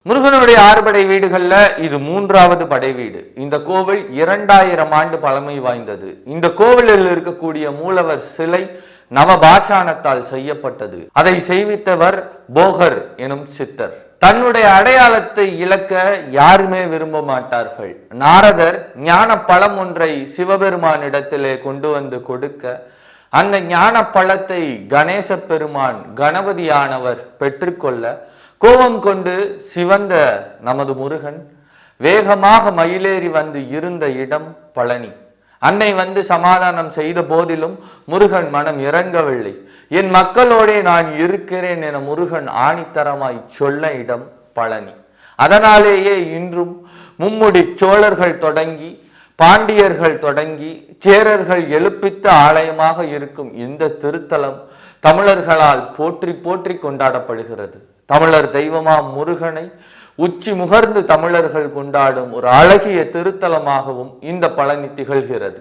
முருகனுடைய ஆறுபடை வீடுகள்ல இது மூன்றாவது படை வீடு. இந்த கோவில் 2000 ஆண்டு பழமை வாய்ந்தது. இந்த கோவிலில் இருக்கக்கூடிய மூலவர் சிலை நவபாஷாணத்தால் செய்யப்பட்டது. அதை செய்வித்தவர் போகர் எனும் சித்தர். தன்னுடைய அடையாளத்தை இழக்க யாருமே விரும்ப மாட்டார்கள். நாரதர் ஞான பழம் ஒன்றை சிவபெருமானிடத்திலே கொண்டு வந்து கொடுக்க அந்த ஞான பழத்தை கணேச பெருமான் கணபதியானவர் பெற்றுக்கொள்ள கோபம் கொண்டு சிவந்த நமது முருகன் வேகமாக மயிலேறி வந்து இருந்த இடம் பழனி. அன்னை வந்து சமாதானம் செய்த போதிலும் முருகன் மனம் இறங்கவில்லை. என் மக்களோடே நான் இருக்கிறேன் என முருகன் ஆணித்தரமாய் சொன்ன இடம் பழனி. அதனாலேயே இன்றும் மும்முடி சோழர்கள் தொடங்கி பாண்டியர்கள் தொடங்கி சேரர்கள் எழுப்பித்த ஆலயமாக இருக்கும் இந்த திருத்தலம் தமிழர்களால் போற்றி போற்றி கொண்டாடப்படுகிறது. தமிழர் தெய்வமாம் முருகனை உச்சி முகர்ந்து தமிழர்கள் கொண்டாடும் ஒரு அழகிய திருத்தலமாகவும் இந்த பழனி திகழ்கிறது.